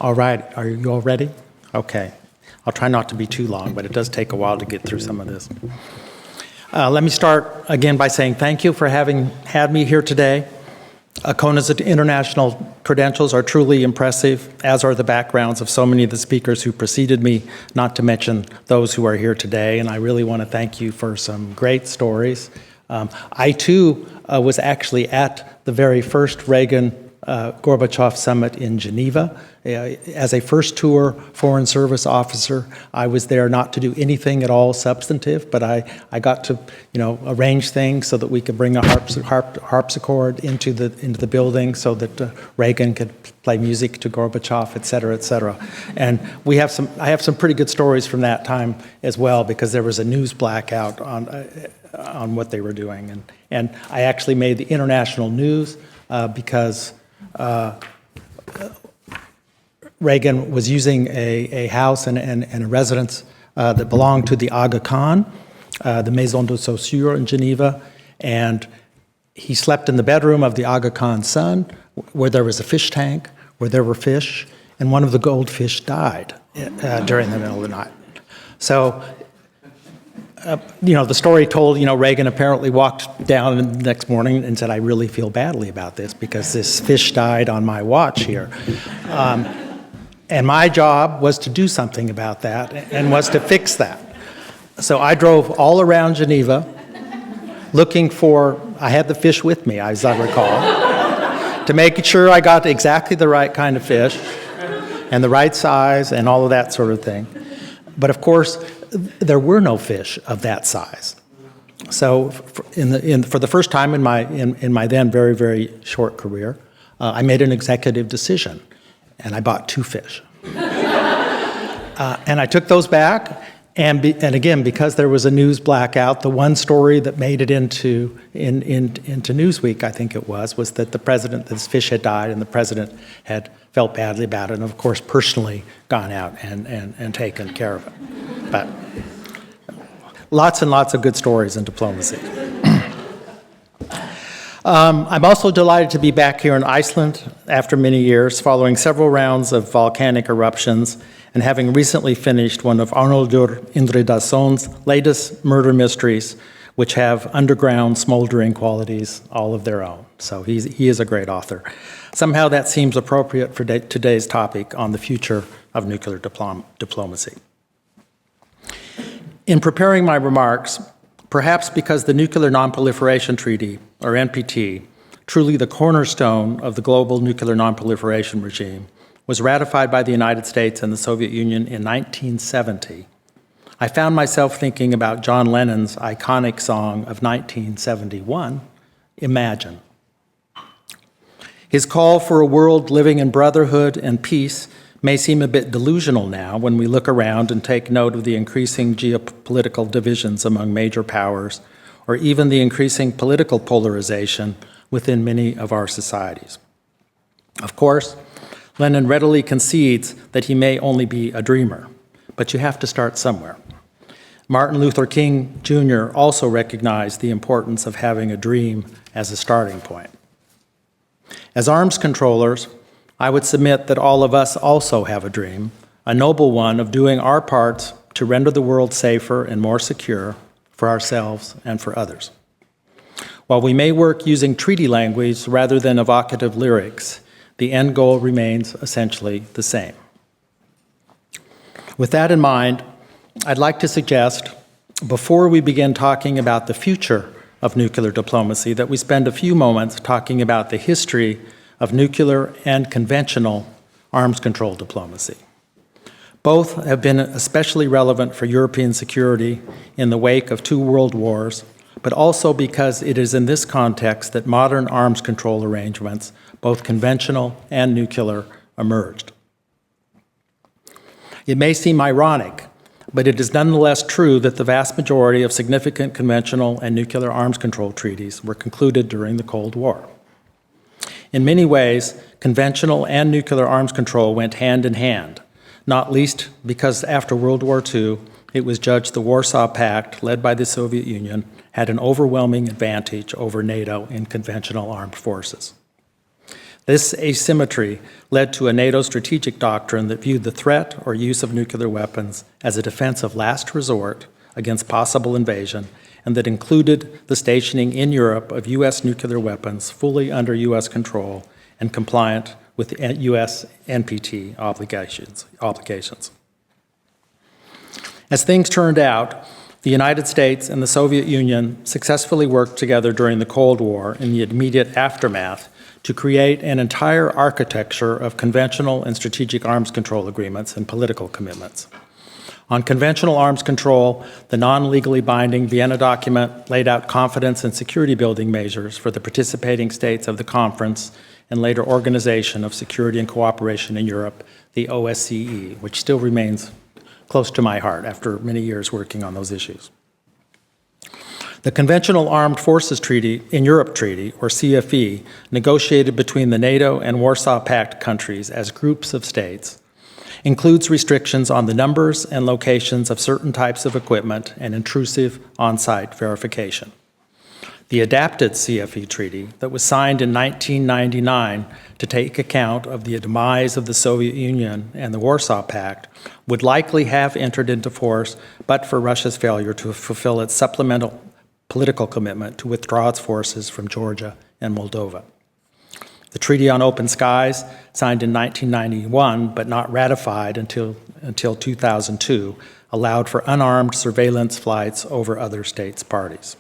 All right, are you all ready? Okay. I'll try not to be too long, but it does take a while to get through some of this. Let me start again by saying thank you for having had me here today. ACONA's international credentials are truly impressive, as are the backgrounds of so many of the speakers who preceded me, not to mention those who are here today. And I really want to thank you for some great stories. I too was actually at the very first Reagan-Gorbachev summit in Geneva. As a first tour Foreign Service officer, I was there not to do anything at all substantive, but I got to arrange things so that we could bring a harpsichord into the building so that Reagan could play music to Gorbachev, et cetera, et cetera. And I have some pretty good stories from that time as well, because there was a news blackout on what they were doing. And I actually made the international news because Reagan was using a house and a residence that belonged to the Aga Khan, the Maison de Saussure in Geneva, and he slept in the bedroom of the Aga Khan's son, where there was a fish tank, where there were fish, and one of the goldfish died during the middle of the night. So, the story told, Reagan apparently walked down the next morning and said, I really feel badly about this because this fish died on my watch here. And my job was to do something about that and was to fix that. So I drove all around Geneva looking for, I had the fish with me, as I recall, to make sure I got exactly the right kind of fish and the right size and all of that sort of thing. But of course, there were no fish of that size. So for the first time in my then very, very short career, I made an executive decision. And I bought 2 fish. And I took those back, and again, because there was a news blackout, the one story that made it into Newsweek, I think it was that this fish had died, and the president had felt badly about it, and of course personally gone out and taken care of it. But lots and lots of good stories in diplomacy. I'm also delighted to be back here in Iceland after many years, following several rounds of volcanic eruptions and having recently finished one of Arnaldur Indridason's latest murder mysteries, which have underground smoldering qualities all of their own. So he is a great author. Somehow that seems appropriate for today's topic on the future of nuclear diplomacy. In preparing my remarks, perhaps because the Nuclear Nonproliferation Treaty, or NPT, truly the cornerstone of the global nuclear nonproliferation regime, was ratified by the United States and the Soviet Union in 1970, I found myself thinking about John Lennon's iconic song of 1971, Imagine. His call for a world living in brotherhood and peace may seem a bit delusional now when we look around and take note of the increasing geopolitical divisions among major powers, or even the increasing political polarization within many of our societies. Of course, Lennon readily concedes that he may only be a dreamer, but you have to start somewhere. Martin Luther King Jr. also recognized the importance of having a dream as a starting point. As arms controllers, I would submit that all of us also have a dream, a noble one of doing our parts to render the world safer and more secure for ourselves and for others. While we may work using treaty language rather than evocative lyrics, the end goal remains essentially the same. With that in mind, I'd like to suggest, before we begin talking about the future of nuclear diplomacy, that we spend a few moments talking about the history of nuclear and conventional arms control diplomacy. Both have been especially relevant for European security in the wake of 2 world wars, but also because it is in this context that modern arms control arrangements, both conventional and nuclear, emerged. It may seem ironic, but it is nonetheless true that the vast majority of significant conventional and nuclear arms control treaties were concluded during the Cold War. In many ways, conventional and nuclear arms control went hand in hand, not least because after World War II, it was judged the Warsaw Pact, led by the Soviet Union, had an overwhelming advantage over NATO in conventional armed forces. This asymmetry led to a NATO strategic doctrine that viewed the threat or use of nuclear weapons as a defense of last resort against possible invasion, and that included the stationing in Europe of U.S. nuclear weapons fully under U.S. control and compliant with U.S. NPT obligations. As things turned out, the United States and the Soviet Union successfully worked together during the Cold War in the immediate aftermath to create an entire architecture of conventional and strategic arms control agreements and political commitments. On conventional arms control, the non-legally binding Vienna document laid out confidence and security building measures for the participating states of the conference and later Organization of Security and Cooperation in Europe, the OSCE, which still remains close to my heart after many years working on those issues. The Conventional Armed Forces Treaty in Europe Treaty, or CFE, negotiated between the NATO and Warsaw Pact countries as groups of states, includes restrictions on the numbers and locations of certain types of equipment and intrusive on-site verification. The adapted CFE treaty that was signed in 1999 to take account of the demise of the Soviet Union and the Warsaw Pact would likely have entered into force but for Russia's failure to fulfill its supplemental political commitment to withdraw its forces from Georgia and Moldova. The Treaty on Open Skies, signed in 1991 but not ratified until 2002, allowed for unarmed surveillance flights over other states' parties.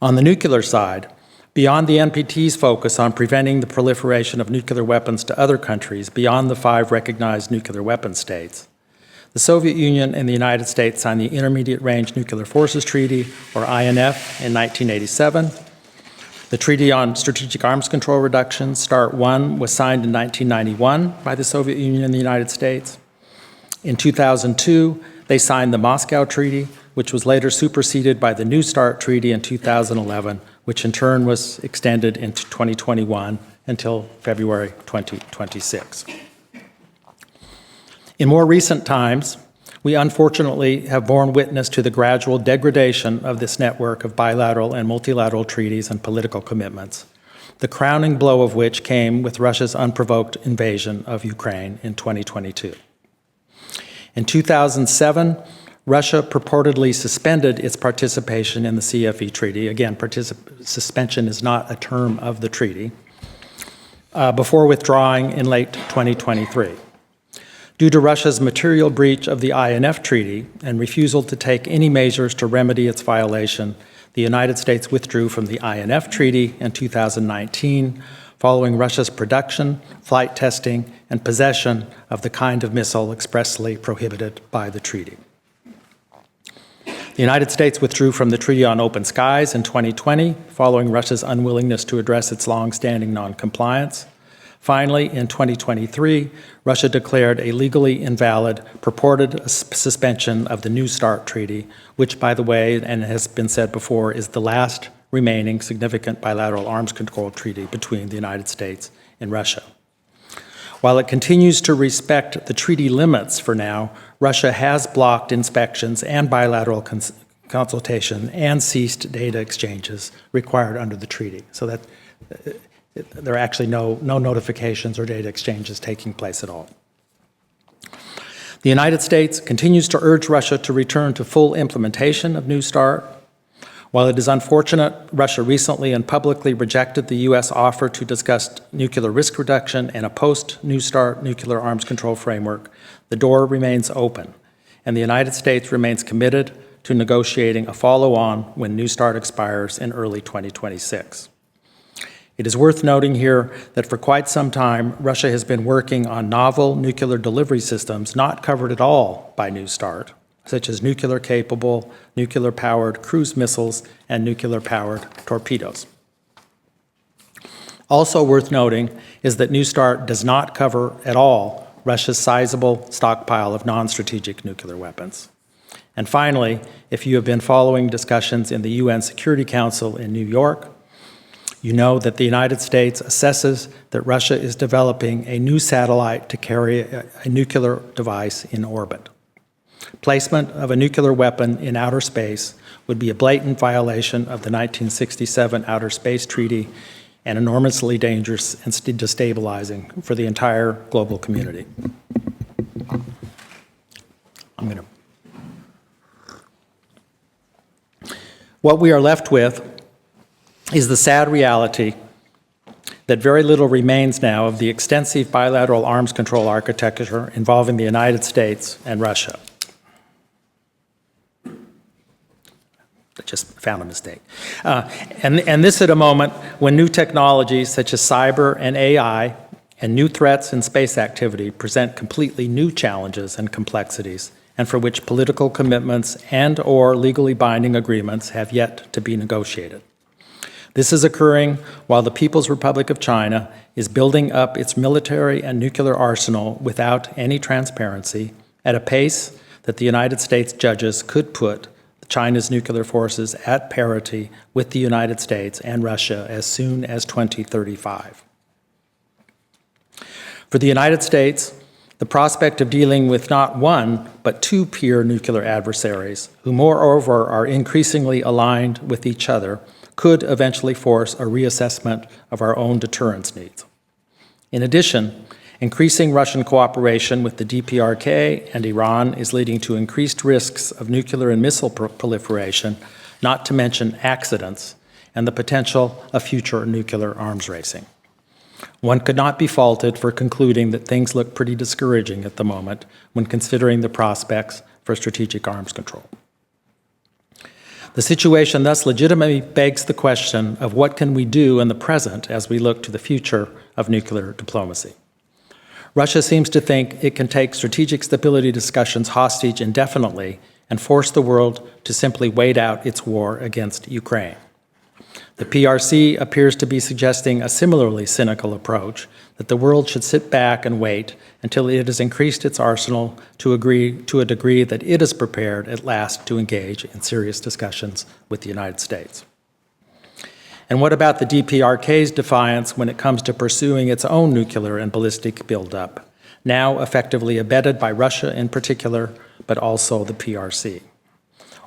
On the nuclear side, beyond the NPT's focus on preventing the proliferation of nuclear weapons to other countries beyond the 5 recognized nuclear weapon states, the Soviet Union and the United States signed the Intermediate Range Nuclear Forces Treaty, or INF, in 1987. The Treaty on Strategic Arms Control Reduction, START I, was signed in 1991 by the Soviet Union and the United States. In 2002, they signed the Moscow Treaty, which was later superseded by the New START Treaty in 2011, which in turn was extended into 2021 until February 2026. In more recent times, we unfortunately have borne witness to the gradual degradation of this network of bilateral and multilateral treaties and political commitments, the crowning blow of which came with Russia's unprovoked invasion of Ukraine in 2022. In 2007, Russia purportedly suspended its participation in the CFE treaty. Again, suspension is not a term of the treaty, before withdrawing in late 2023. Due to Russia's material breach of the INF Treaty and refusal to take any measures to remedy its violation, the United States withdrew from the INF Treaty in 2019, following Russia's production, flight testing, and possession of the kind of missile expressly prohibited by the treaty. The United States withdrew from the Treaty on Open Skies in 2020, following Russia's unwillingness to address its long-standing noncompliance. Finally, in 2023, Russia declared a legally invalid purported suspension of the New START Treaty, which, by the way, and has been said before, is the last remaining significant bilateral arms control treaty between the United States and Russia. While it continues to respect the treaty limits for now, Russia has blocked inspections and bilateral consultation and ceased data exchanges required under the treaty. So that there are actually no notifications or data exchanges taking place at all. The United States continues to urge Russia to return to full implementation of New START. While it is unfortunate Russia recently and publicly rejected the U.S. offer to discuss nuclear risk reduction and a post-New START nuclear arms control framework, the door remains open, and the United States remains committed to negotiating a follow-on when New START expires in early 2026. It is worth noting here that for quite some time, Russia has been working on novel nuclear delivery systems not covered at all by New START, such as nuclear-capable, nuclear-powered cruise missiles and nuclear-powered torpedoes. Also worth noting is that New START does not cover at all Russia's sizable stockpile of non-strategic nuclear weapons. And finally, if you have been following discussions in the UN Security Council in New York, you know that the United States assesses that Russia is developing a new satellite to carry a nuclear device in orbit. Placement of a nuclear weapon in outer space would be a blatant violation of the 1967 Outer Space Treaty and enormously dangerous and destabilizing for the entire global community. What we are left with is the sad reality that very little remains now of the extensive bilateral arms control architecture involving the United States and Russia. I just found a mistake. And this at a moment when new technologies such as cyber and AI and new threats in space activity present completely new challenges and complexities, and for which political commitments and/or legally binding agreements have yet to be negotiated. This is occurring while the People's Republic of China is building up its military and nuclear arsenal without any transparency at a pace that the United States judges could put China's nuclear forces at parity with the United States and Russia as soon as 2035. For the United States, the prospect of dealing with not one, but two peer nuclear adversaries, who moreover are increasingly aligned with each other, could eventually force a reassessment of our own deterrence needs. In addition, increasing Russian cooperation with the DPRK and Iran is leading to increased risks of nuclear and missile proliferation, not to mention accidents and the potential of future nuclear arms racing. One could not be faulted for concluding that things look pretty discouraging at the moment when considering the prospects for strategic arms control. The situation thus legitimately begs the question of what can we do in the present as we look to the future of nuclear diplomacy. Russia seems to think it can take strategic stability discussions hostage indefinitely and force the world to simply wait out its war against Ukraine. The PRC appears to be suggesting a similarly cynical approach, that the world should sit back and wait until it has increased its arsenal to a degree that it is prepared at last to engage in serious discussions with the United States. And what about the DPRK's defiance when it comes to pursuing its own nuclear and ballistic buildup, now effectively abetted by Russia in particular, but also the PRC?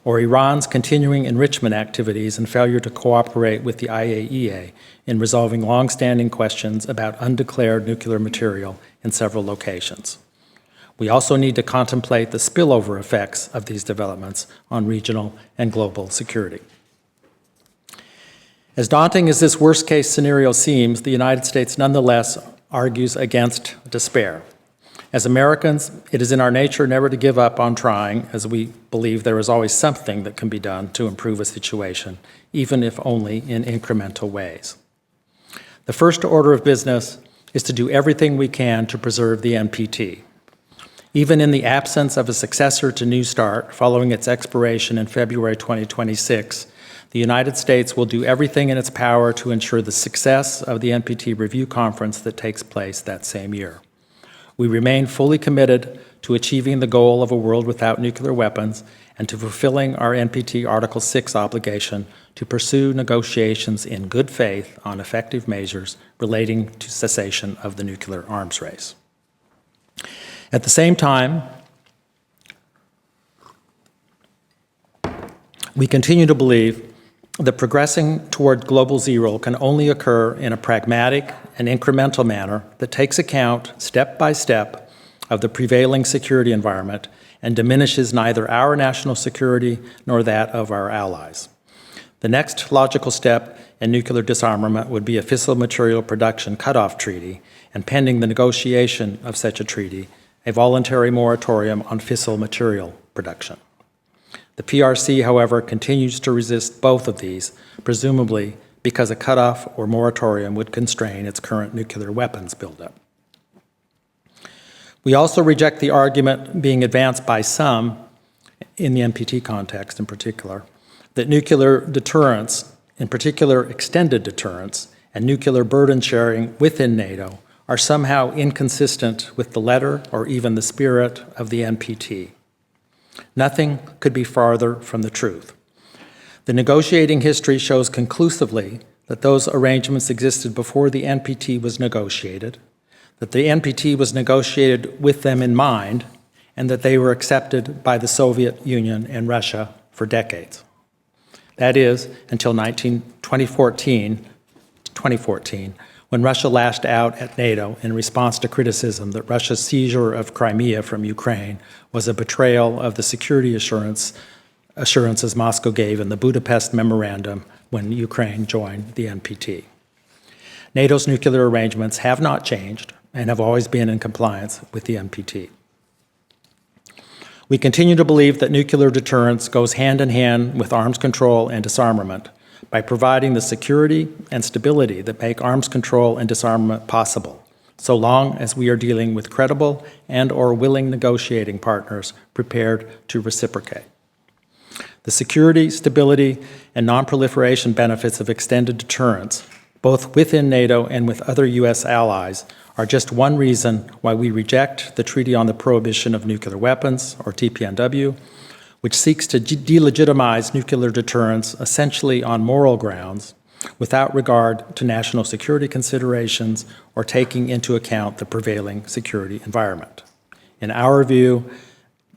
Or Iran's continuing enrichment activities and failure to cooperate with the IAEA in resolving long-standing questions about undeclared nuclear material in several locations. We also need to contemplate the spillover effects of these developments on regional and global security. As daunting as this worst-case scenario seems, the United States nonetheless argues against despair. As Americans, it is in our nature never to give up on trying, as we believe there is always something that can be done to improve a situation, even if only in incremental ways. The first order of business is to do everything we can to preserve the NPT. Even in the absence of a successor to New START following its expiration in February 2026, the United States will do everything in its power to ensure the success of the NPT review conference that takes place that same year. We remain fully committed to achieving the goal of a world without nuclear weapons and to fulfilling our NPT Article 6 obligation to pursue negotiations in good faith on effective measures relating to cessation of the nuclear arms race. At the same time, we continue to believe that progressing toward global zero can only occur in a pragmatic and incremental manner that takes account, step by step, of the prevailing security environment and diminishes neither our national security nor that of our allies. The next logical step in nuclear disarmament would be a fissile material production cutoff treaty, and pending the negotiation of such a treaty, a voluntary moratorium on fissile material production. The PRC, however, continues to resist both of these, presumably because a cutoff or moratorium would constrain its current nuclear weapons buildup. We also reject the argument being advanced by some, in the NPT context in particular, that nuclear deterrence, in particular extended deterrence, and nuclear burden sharing within NATO are somehow inconsistent with the letter or even the spirit of the NPT. Nothing could be farther from the truth. The negotiating history shows conclusively that those arrangements existed before the NPT was negotiated, that the NPT was negotiated with them in mind, and that they were accepted by the Soviet Union and Russia for decades. That is, until 2014, 2014, when Russia lashed out at NATO in response to criticism that Russia's seizure of Crimea from Ukraine was a betrayal of the security assurances Moscow gave in the Budapest Memorandum when Ukraine joined the NPT. NATO's nuclear arrangements have not changed and have always been in compliance with the NPT. We continue to believe that nuclear deterrence goes hand in hand with arms control and disarmament by providing the security and stability that make arms control and disarmament possible, so long as we are dealing with credible and/or willing negotiating partners prepared to reciprocate. The security, stability, and non-proliferation benefits of extended deterrence, both within NATO and with other U.S. allies, are just one reason why we reject the Treaty on the Prohibition of Nuclear Weapons, or TPNW, which seeks to delegitimize nuclear deterrence essentially on moral grounds without regard to national security considerations or taking into account the prevailing security environment. In our view,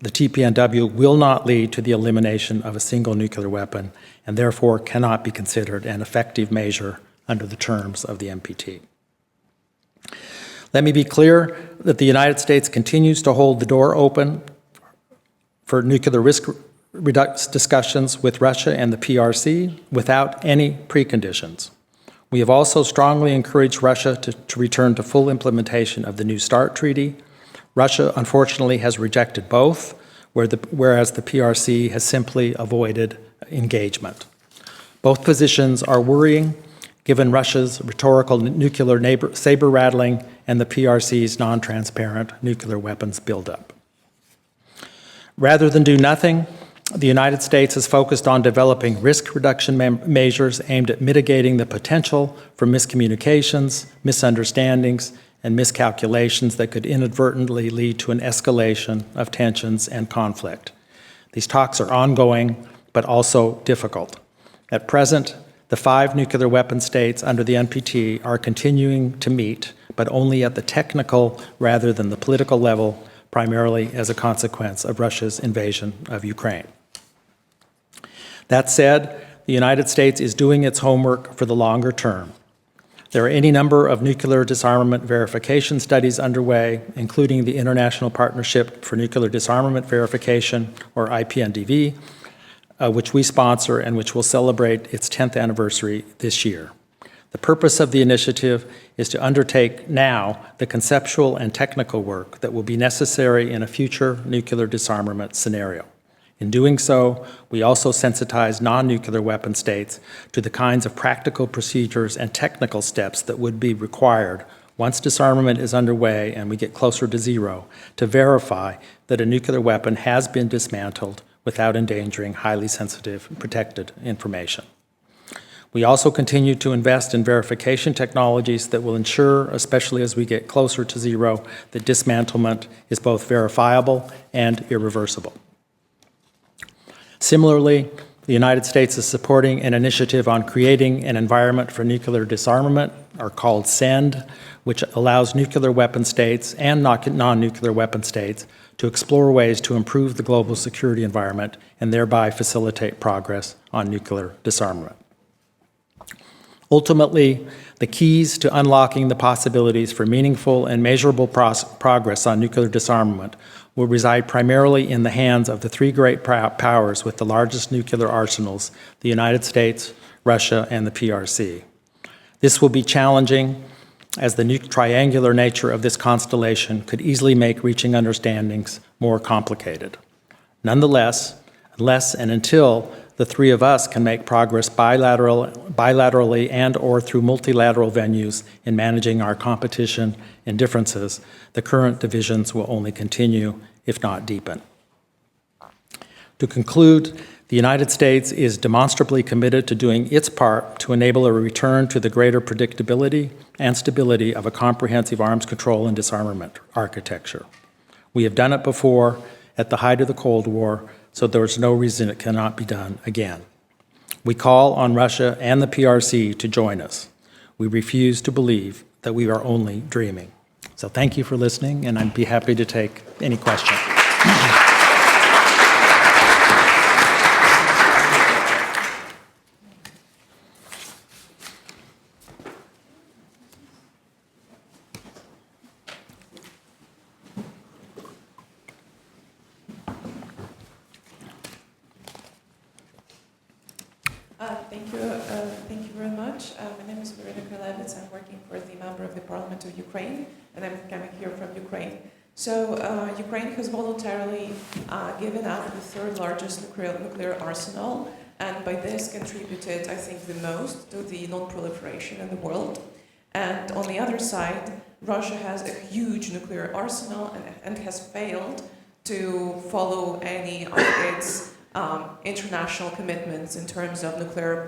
the TPNW will not lead to the elimination of a single nuclear weapon and therefore cannot be considered an effective measure under the terms of the NPT. Let me be clear that the United States continues to hold the door open for nuclear risk discussions with Russia and the PRC without any preconditions. We have also strongly encouraged Russia to return to full implementation of the New START Treaty. Russia, unfortunately, has rejected both, whereas the PRC has simply avoided engagement. Both positions are worrying, given Russia's rhetorical nuclear saber-rattling and the PRC's non-transparent nuclear weapons buildup. Rather than do nothing, the United States is focused on developing risk reduction measures aimed at mitigating the potential for miscommunications, misunderstandings, and miscalculations that could inadvertently lead to an escalation of tensions and conflict. These talks are ongoing, but also difficult. At present, the 5 nuclear weapon states under the NPT are continuing to meet, but only at the technical rather than the political level, primarily as a consequence of Russia's invasion of Ukraine. That said, the United States is doing its homework for the longer term. There are any number of nuclear disarmament verification studies underway, including the International Partnership for Nuclear Disarmament Verification, or IPNDV, which we sponsor and which will celebrate its 10th anniversary this year. The purpose of the initiative is to undertake now the conceptual and technical work that will be necessary in a future nuclear disarmament scenario. In doing so, we also sensitize non-nuclear weapon states to the kinds of practical procedures and technical steps that would be required once disarmament is underway and we get closer to zero to verify that a nuclear weapon has been dismantled without endangering highly sensitive protected information. We also continue to invest in verification technologies that will ensure, especially as we get closer to zero, that dismantlement is both verifiable and irreversible. Similarly, the United States is supporting an initiative on creating an environment for nuclear disarmament, or called CEND, which allows nuclear weapon states and non-nuclear weapon states to explore ways to improve the global security environment and thereby facilitate progress on nuclear disarmament. Ultimately, the keys to unlocking the possibilities for meaningful and measurable progress on nuclear disarmament will reside primarily in the hands of the 3 great powers with the largest nuclear arsenals, the United States, Russia, and the PRC. This will be challenging, as the triangular nature of this constellation could easily make reaching understandings more complicated. Nonetheless, unless and until the 3 of us can make progress bilaterally and/or through multilateral venues in managing our competition and differences, the current divisions will only continue, if not deepen. To conclude, the United States is demonstrably committed to doing its part to enable a return to the greater predictability and stability of a comprehensive arms control and disarmament architecture. We have done it before at the height of the Cold War, so there is no reason it cannot be done again. We call on Russia and the PRC to join us. We refuse to believe that we are only dreaming. So thank you for listening, and I'd be happy to take any questions. Thank you very much. My name is Veröld. I'm working for the member of the Parliament of Ukraine, and I'm coming here from Ukraine. So Ukraine has voluntarily given up the third largest nuclear arsenal, and by this contributed, I think, the most to the non-proliferation in the world. And on the other side, Russia has a huge nuclear arsenal and has failed to follow any of its international commitments in terms of nuclear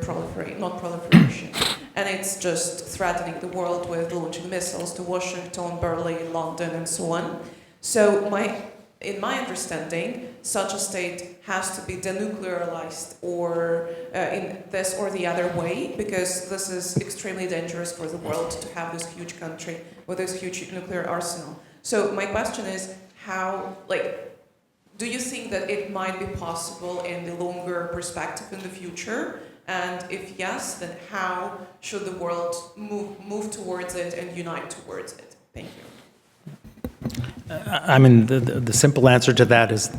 non-proliferation. And it's just threatening the world with launching missiles to Washington, Berlin, London, and so on. So in my understanding, such a state has to be denuclearized or in this or the other way, because this is extremely dangerous for the world to have this huge country with this huge nuclear arsenal. So my question is, do you think that it might be possible in the longer perspective in the future? And if yes, then how should the world move towards it and unite towards it? Thank you. I mean, the simple answer to that is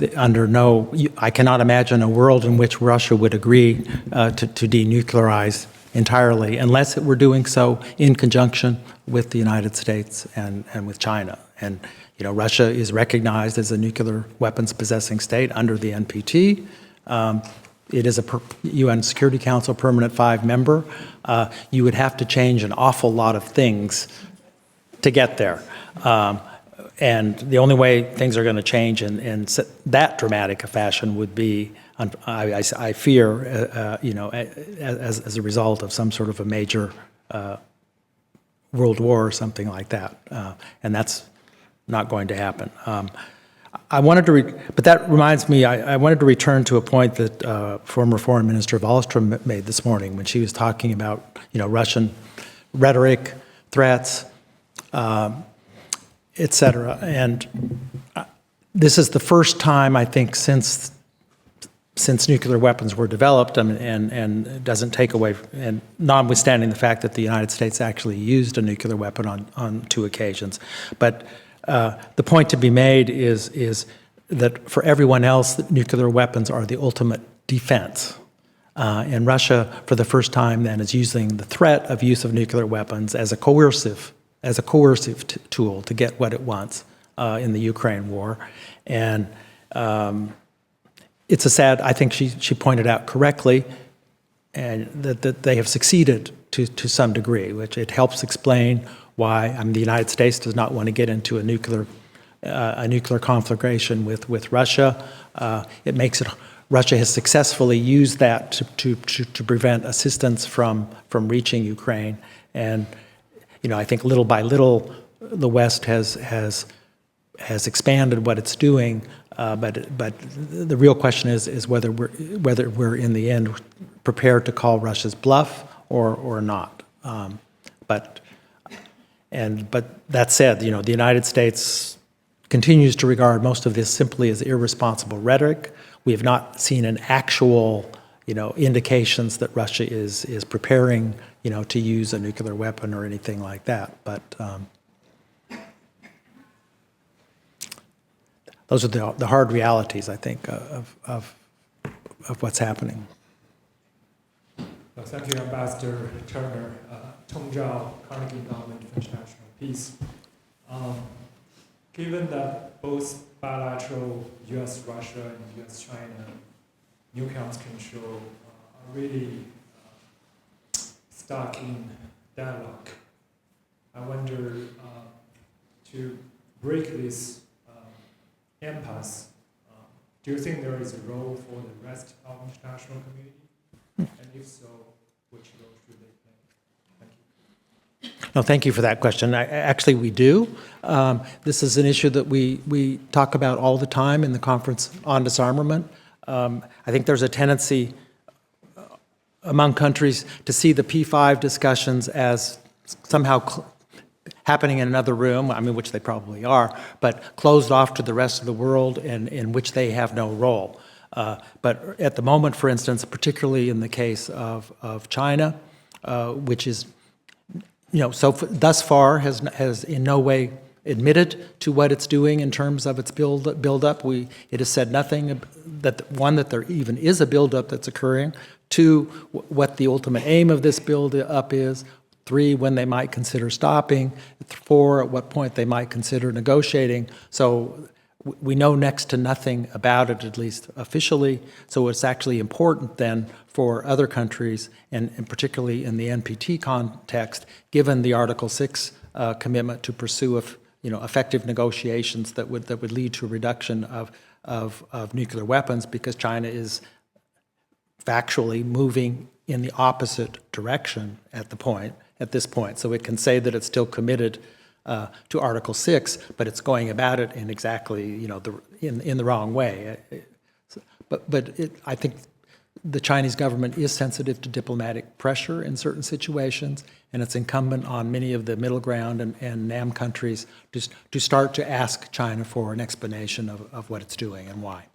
I cannot imagine a world in which Russia would agree to denuclearize entirely unless it were doing so in conjunction with the United States and with China. And Russia is recognized as a nuclear weapons possessing state under the NPT. It is a UN Security Council Permanent 5 member. You would have to change an awful lot of things to get there. And the only way things are going to change in that dramatic a fashion would be, I fear, as a result of some sort of a major world war or something like that. And that's not going to happen. But that reminds me, I wanted to return to a point that former Foreign Minister Wallström made this morning when she was talking about, Russian rhetoric, threats, et cetera. And this is the first time, I think, since nuclear weapons were developed, and it doesn't take away, and notwithstanding the fact that the United States actually used a nuclear weapon on 2 occasions. But the point to be made is that for everyone else, nuclear weapons are the ultimate defense. And Russia, for the first time, then, is using the threat of use of nuclear weapons as a coercive tool to get what it wants in the Ukraine war. And it's a sad, I think she pointed out correctly, and that they have succeeded to some degree, which it helps explain why the United States does not want to get into a nuclear conflagration with Russia. It makes it, Russia has successfully used that to prevent assistance from reaching Ukraine. And I think little by little, the West has expanded what it's doing, but the real question is whether we're in the end prepared to call Russia's bluff or not. But that said, the United States continues to regard most of this simply as irresponsible rhetoric. We have not seen an actual, indications that Russia is preparing, to use a nuclear weapon or anything like that. But those are the hard realities, I think, of what's happening. Well, thank you, Ambassador Turner. Tong Zhao, Carnegie Endowment for International Peace. Given that both bilateral U.S.-Russia and U.S.-China nuclear arms control are really stuck in dialogue, I wonder, to break this impasse, do you think there is a role for the rest of the international community? And if so, which role should they play? Thank you. No, thank you for that question. Actually, we do. This is an issue that we talk about all the time in the Conference on Disarmament. I think there's a tendency among countries to see the P5 discussions as somehow happening in another room, which they probably are, but closed off to the rest of the world and in which they have no role. But at the moment, for instance, particularly in the case of China, which is, thus far has in no way admitted to what it's doing in terms of its build-up. It has said nothing that there even is a build-up that's occurring. 2, what the ultimate aim of this build-up is. 3, when they might consider stopping. 4, at what point they might consider negotiating. So we know next to nothing about it, at least officially. So it's actually important then for other countries, and particularly in the NPT context, given the Article 6 commitment to pursue effective negotiations that would lead to a reduction of nuclear weapons, because China is factually moving in the opposite direction at this point. So it can say that it's still committed to Article 6, but it's going about it in exactly in the wrong way. I think the Chinese government is sensitive to diplomatic pressure in certain situations, and it's incumbent on many of the middle ground and NAM countries to start to ask China for an explanation of what it's doing and why.